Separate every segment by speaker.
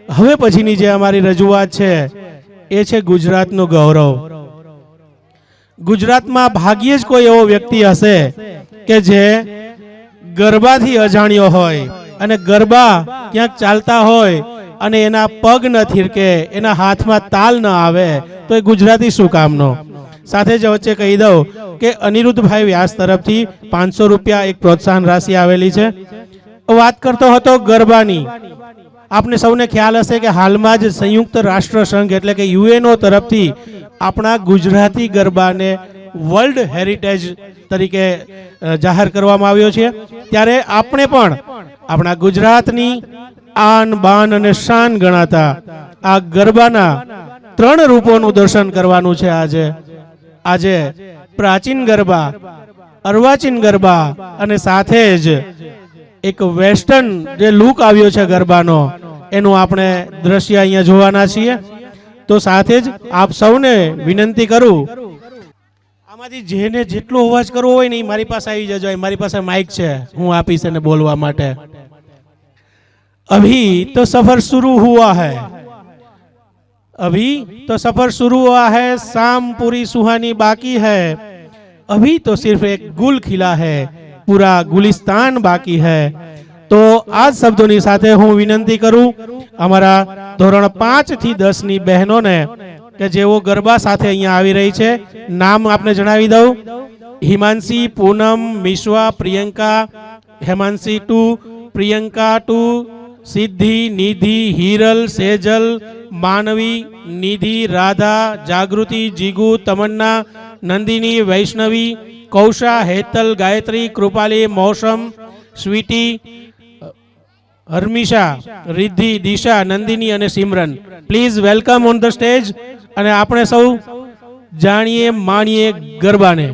Speaker 1: હવે પછીની જે અમારી રજૂઆત છે એ છે ગુજરાતનું ગૌરવ। ગુજરાતમાં ભાગ્યે જ કોઈ એવો વ્યક્તિ હશે કે જે ગરબાથી અજાણ્યો હોય અને ગરબા ક્યાંક ચાલતા હોય અને એના પગ ન થીરકે, એના હાથમાં તાલ ન આવે તો એ ગુજરાતી શું કામનો। સાથે જ વચ્ચે કહી દઉં કે અનિરુદ્ધભાઈ વ્યાસ તરફથી 500 રૂપિયા એક પ્રોત્સાહન રાશિ આવેલી છે। વાત કરતો હતો ગરબાની। આપને સૌને ખ્યાલ હશે કે હાલમાં જ સંયુક્ત રાષ્ટ્ર સંઘ એટલે કે યુએનઓ તરફથી આપણા ગુજરાતી ગરબાને વર્લ્ડ હેરિટેજ તરીકે જાહેર કરવામાં આવ્યો છે। ત્યારે આપણે પણ આપણા ગુજરાતની આન બાન અને શાન ગણાતા આ ગરબાના 3 રૂપોનું દર્શન કરવાનું છે। આજે પ્રાચીન ગરબા, અર્વાચીન ગરબા અને સાથે જ એક વેસ્ટર્ન જે લુક આવ્યો છે ગરબાનો એનું આપણે દ્રશ્ય અહીંયા જોવાના છીએ। તો સાથે જ આપ સૌને વિનંતી કરું, આમાંથી જેને જેટલો અવાજ કરવો હોય ને એ મારી પાસે આવી જજો। મારી પાસે માઇક છે, હું આપીશ એને બોલવા માટે। अभी तो सफर शुरू हुआ है, अभी तो सफर शुरू हुआ है, शाम पूरी सुहानी बाकी है, अभी तो सिर्फ एक गुल खिला है, पूरा गुलिस्तान बाकी है। तो आज शब्दों साथे हूँ विनंती करूँ अमरा धोरण 5 થી 10 ની બહેનોને કે જેઓ ગરબા સાથે અહીંયા આવી રહી છે। નામ આપને જણાવી દઉં, હિમાંશી, પૂનમ, મિશ્વા, પ્રિયંકા, હેમાંશી 2, પ્રિયંકા 2, सिद्धि, निधि, हीरल, सेजल, मानवी, निधि, राधा, जागृति, जीगू, तमन्ना, नंदिनी, वैष्णवी, कौशा, हेतल, गायत्री, कृपाली, मौसम, स्वीटी, हर्मिशा, रिद्धि, दिशा, नंदिनी और Simran. Please welcome on the stage. અને આપણે સૌ જાણીએ માણીએ ગરબાને।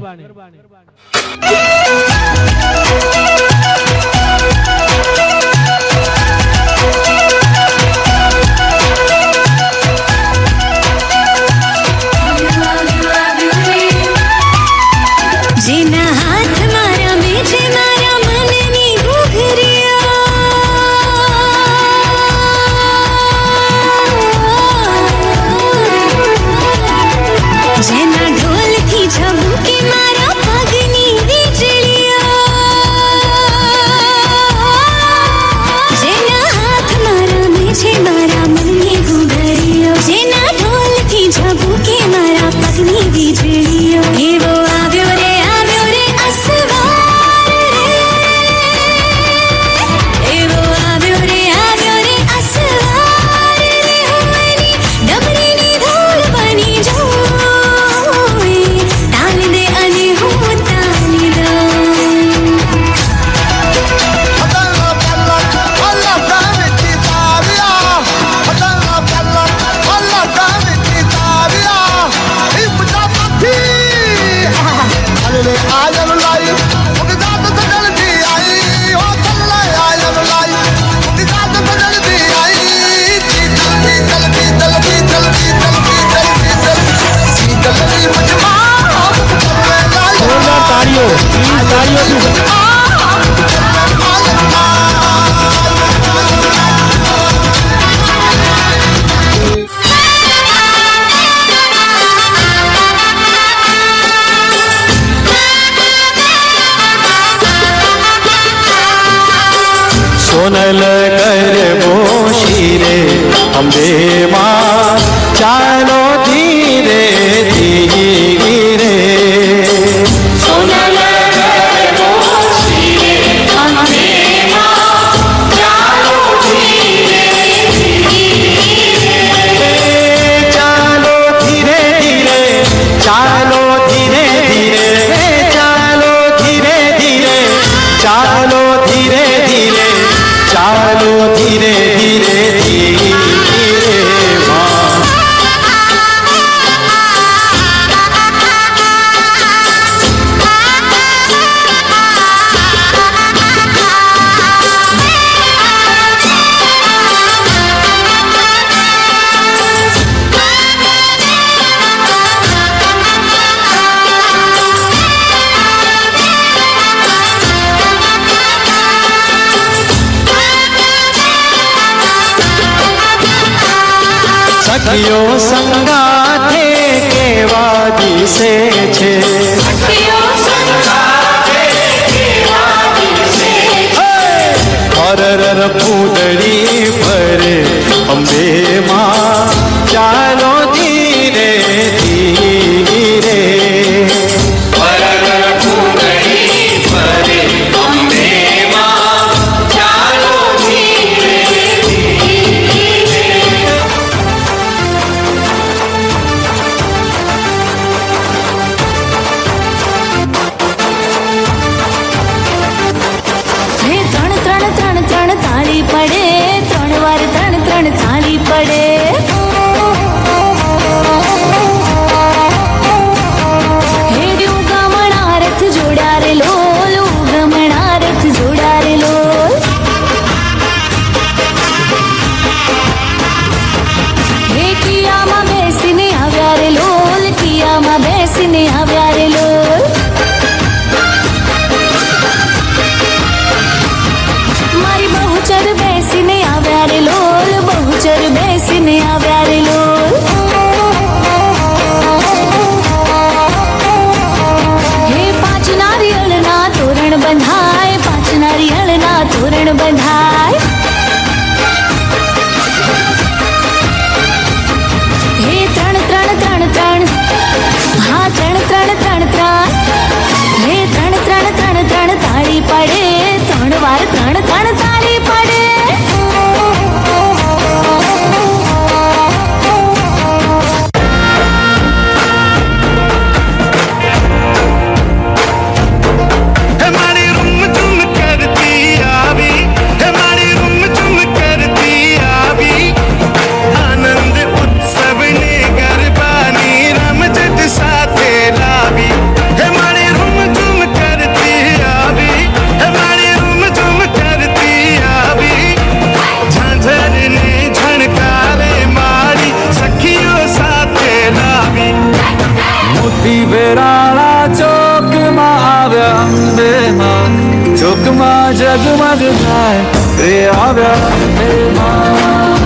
Speaker 2: सोनल गरबो शीरे अम्बे माँ चालो धीरे धीरे। सोनल गरबो शीरे अम्बे माँ चालो धीरे धीरे। चालो धीरे धीरे, चालो धीरे धीरे, चालो धीरे धीरे, चालो धीरे धीरे, चालो સખીઓ સંગાથે કેવા દિશે છે હરર પૂતળી ભરે અંબે માં ચાલો ધીરે ધીરે
Speaker 3: તાળી પડે 3 વાર 3 તાળી પડે હે ઉગમણા રથ જોડ્યા રે લોલ ઉગમણા રથ જોડ્યા રે લોલ હે કિયામાં બેસીને આવ્યા રે લોલ કિયામાં બેસીને આવ્યા રે લોલ મારી બહુચર બેસીને આવ્યા રે લોલ બહુચર બેસીને આવ્યા રે લોલ હે 5 નારિયેળના તોરણ બંધાય 5 નારિયેળના તોરણ બંધાય હે 3 3 3 3 હા 3 3 3 3 હે 3 3 3 3 તાળી પડે 3 વાર 3 3 તાળી પડે
Speaker 4: વેરાળા ચોકમાં આવ્યા અંબે માં ચોકમાં જગમગ થાય રે આવ્યા અંબે માં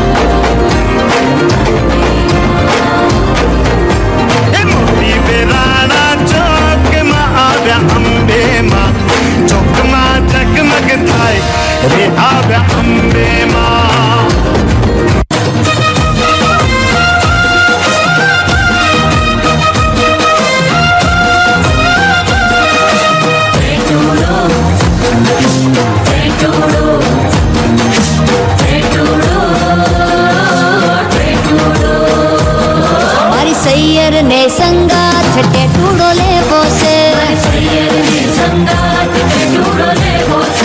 Speaker 2: મોટી વેરાણા ચોકમાં આવ્યા અંબે માં ચોકમાં જગમગ થાય રે આવ્યા અંબે માં
Speaker 3: સૈયર ને સંગાથ ટેટુડો લેવો છે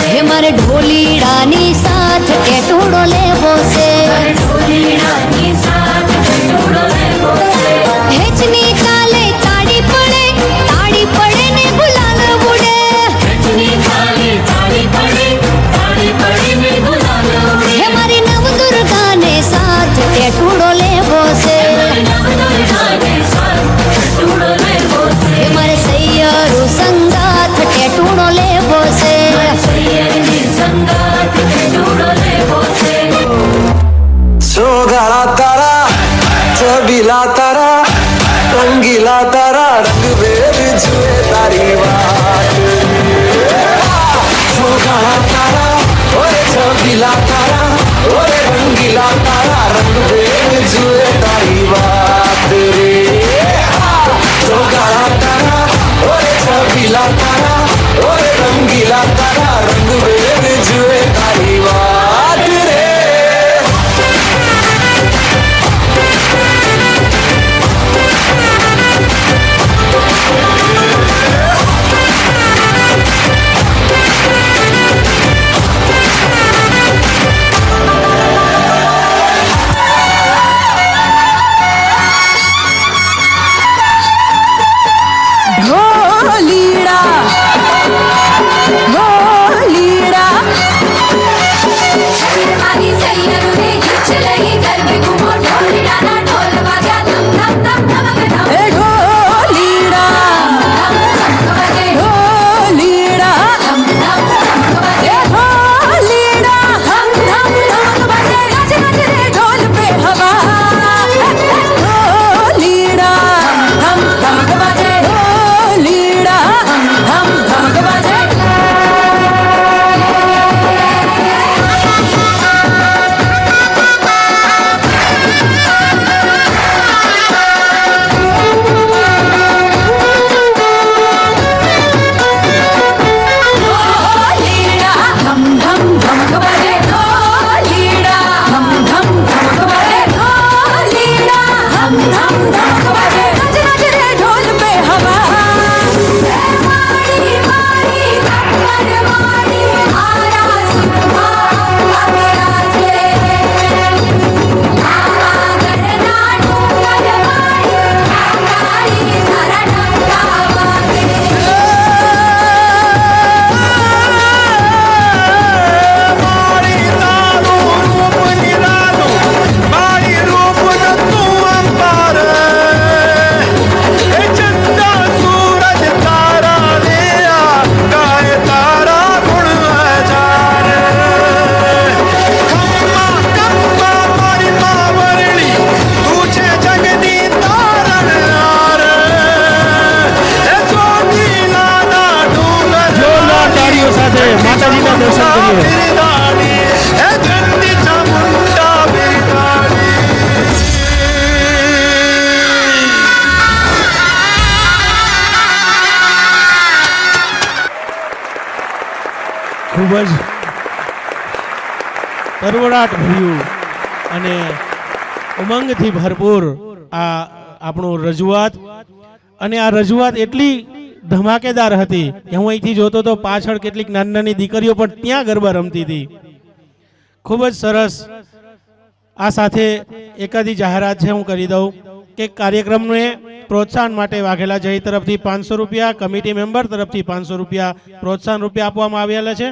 Speaker 3: હે મારે ઢોલીડાની સાથ ટેટુડો લેવો છે હેચની કાલે તાળી પડે ને ગુલાલ ઉડે હે મારી નવ દુર્ગાને સાથ ટેટુડો લેવો છે મારે સૈયરો સંગાથ ટેટુડો લેવો છે
Speaker 4: સોગાળા તારા છબીલા તારા રંગીલા તારા રંગભેદ જુએ તારી વાત સોગાળા તારા ઓરે છબીલા તારા ઓરે રંગીલા તારા રંગભેદ જુએ તારી વાત રે સોગાળા તારા ઓરે છબીલા તારા ઓરે રંગીલા તારા રંગભેદ જુએ તારી વાત રે
Speaker 1: ખૂબ જ તરવડાટ ભર્યું અને ઉમંગથી ભરપૂર આ આપણું રજૂઆત, અને આ રજૂઆત એટલી ધમાકેદાર હતી કે હું અહીંથી જોતો તો પાછળ કેટલીક નાની નાની દીકરીઓ પણ ત્યાં ગરબા રમતી હતી. ખૂબ જ સરસ. આ સાથે એકાદી જાહેરાત છે હું કરી દઉં કે કાર્યક્રમને પ્રોત્સાહન માટે વાઘેલા જય તરફથી 500 રૂપિયા, કમિટી મેમ્બર તરફથી 500 રૂપિયા પ્રોત્સાહન રૂપિયા આપવામાં આવેલા છે.